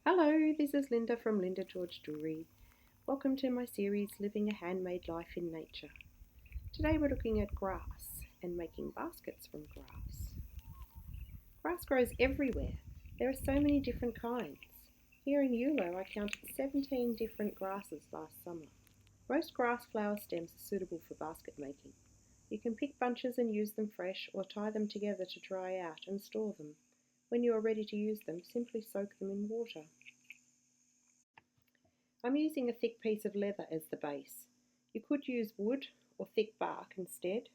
Hello, this is Linda from George Jewellery. Welcome to my series Living a Handmade Life in Nature. Today we're looking at grass and making baskets from grass. Grass grows everywhere. There are so many different kinds. Here in Eulo I counted 17 different grasses last summer. Most grass flower stems are suitable for basket making. You can pick bunches and use them fresh or tie them together to dry out and store them. When you are ready to use them, simply soak them in water. I'm using a thick piece of leather as the base. You could use wood or thick bark instead.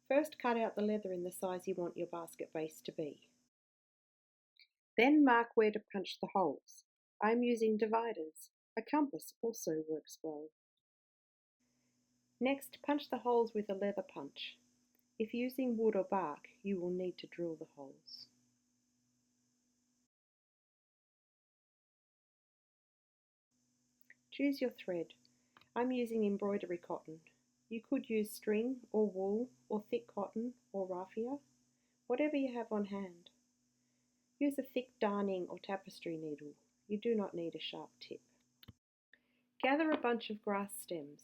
First cut out the leather in the size you want your basket base to be. Then mark where to punch the holes. I'm using dividers. A compass also works well. Next, punch the holes with a leather punch. If using wood or bark, you will need to drill the holes. Choose your thread. I'm using embroidery cotton. You could use string or wool or thick cotton or raffia, whatever you have on hand. Use a thick darning or tapestry needle. You do not need a sharp tip. Gather a bunch of grass stems.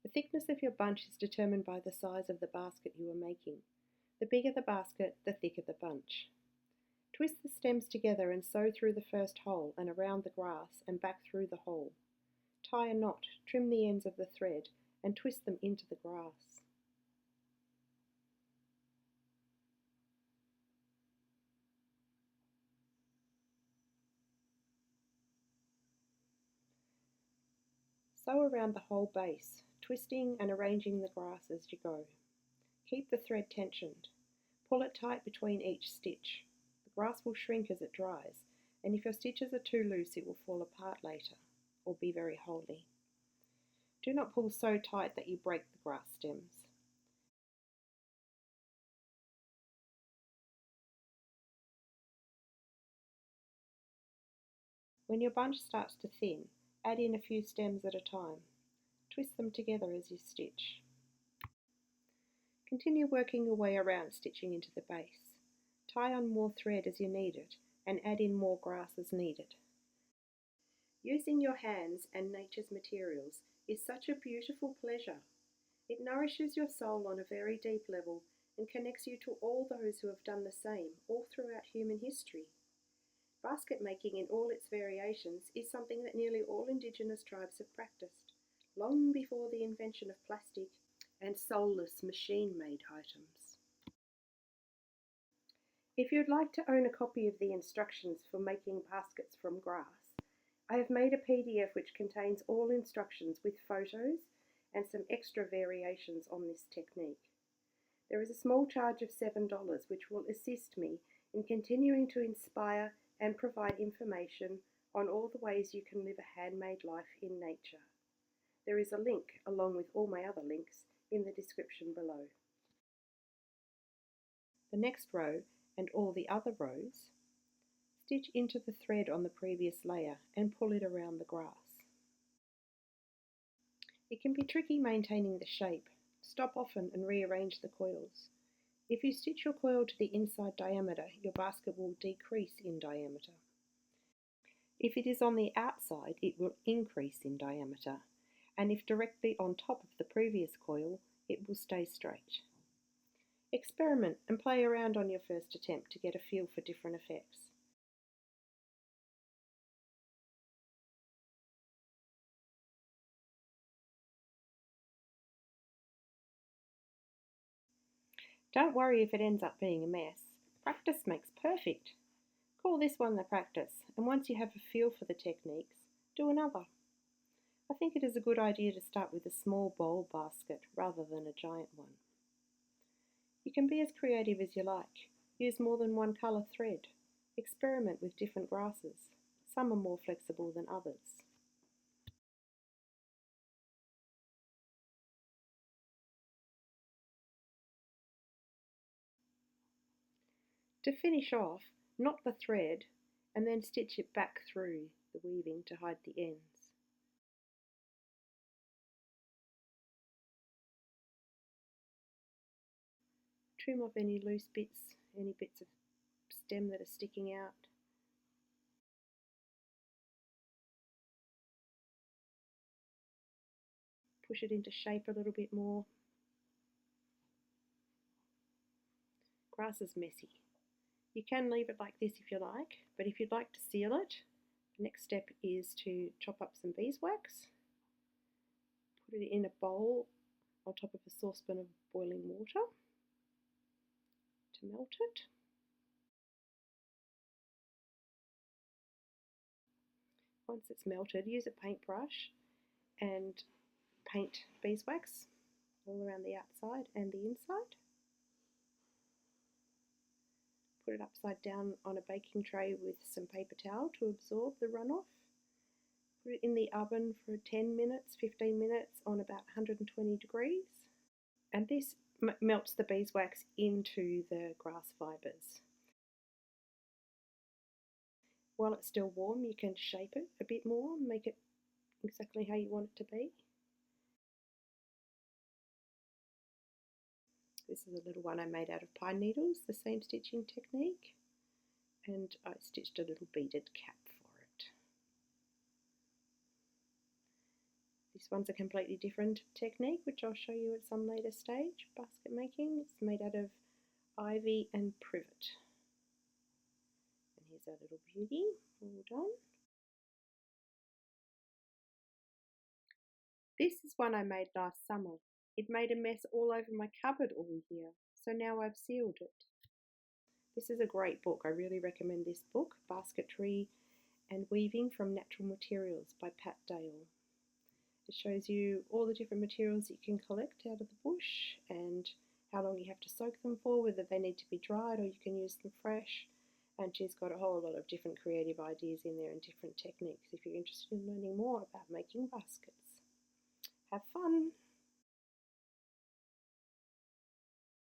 The thickness of your bunch is determined by the size of the basket you are making. The bigger the basket, the thicker the bunch. Twist the stems together and sew through the first hole and around the grass and back through the hole. Tie a knot, trim the ends of the thread, and twist them into the grass. Sew around the whole base, twisting and arranging the grass as you go. Keep the thread tensioned. Pull it tight between each stitch. The grass will shrink as it dries, and if your stitches are too loose it will fall apart later, or be very holey. Do not pull so tight that you break the grass stems. When your bunch starts to thin, add in a few stems at a time. Twist them together as you stitch. Continue working your way around stitching into the base. Tie on more thread as you need it, and add in more grass as needed. Using your hands and nature's materials is such a beautiful pleasure. It nourishes your soul on a very deep level and connects you to all those who have done the same all throughout human history. Basket making in all its variations is something that nearly all Indigenous tribes have practiced, long before the invention of plastic and soulless machine-made items. If you'd like to own a copy of the instructions for making baskets from grass, I have made a PDF which contains all instructions with photos and some extra variations on this technique. There is a small charge of $7 which will assist me in continuing to inspire and provide information on all the ways you can live a handmade life in nature. There is a link, along with all my other links, in the description below. The next row and all the other rows, stitch into the thread on the previous layer and pull it around the grass. It can be tricky maintaining the shape. Stop often and rearrange the coils. If you stitch your coil to the inside diameter, your basket will decrease in diameter. If it is on the outside, it will increase in diameter, and if directly on top of the previous coil, it will stay straight. Experiment and play around on your first attempt to get a feel for different effects. Don't worry if it ends up being a mess. Practice makes perfect. Call this one the practice, and once you have a feel for the techniques, do another. I think it is a good idea to start with a small bowl basket rather than a giant one. You can be as creative as you like. Use more than one colour thread. Experiment with different grasses. Some are more flexible than others. To finish off, knot the thread and then stitch it back through the weaving to hide the ends. Trim off any loose bits, any bits of stem that are sticking out. push it into shape a little bit more. Grass is messy. You can leave it like this if you like, but if you'd like to seal it, the next step is to chop up some beeswax, put it in a bowl on top of a saucepan of boiling water to melt it. Once it's melted, use a paintbrush and paint beeswax all around the outside and the inside. Put it upside down on a baking tray with some paper towel to absorb the runoff. Put it in the oven for 10 minutes, 15 minutes on about 120 degrees. And this melts the beeswax into the grass fibres. While it's still warm, you can shape it a bit more, make it exactly how you want it to be. This is a little one I made out of pine needles, the same stitching technique, and I stitched a little beaded cap for it. This one's a completely different technique, which I'll show you at some later stage, basket making. It's made out of ivy and privet. And here's our little beauty, all done. This is one I made last summer. It made a mess all over my cupboard all year, so now I've sealed it. This is a great book. I really recommend this book, Basketry and Weaving from Natural Materials by Pat Dale. It shows you all the different materials you can collect out of the bush and how long you have to soak them for, whether they need to be dried or you can use them fresh. And she's got a whole lot of different creative ideas in there and different techniques if you're interested in learning more about making baskets.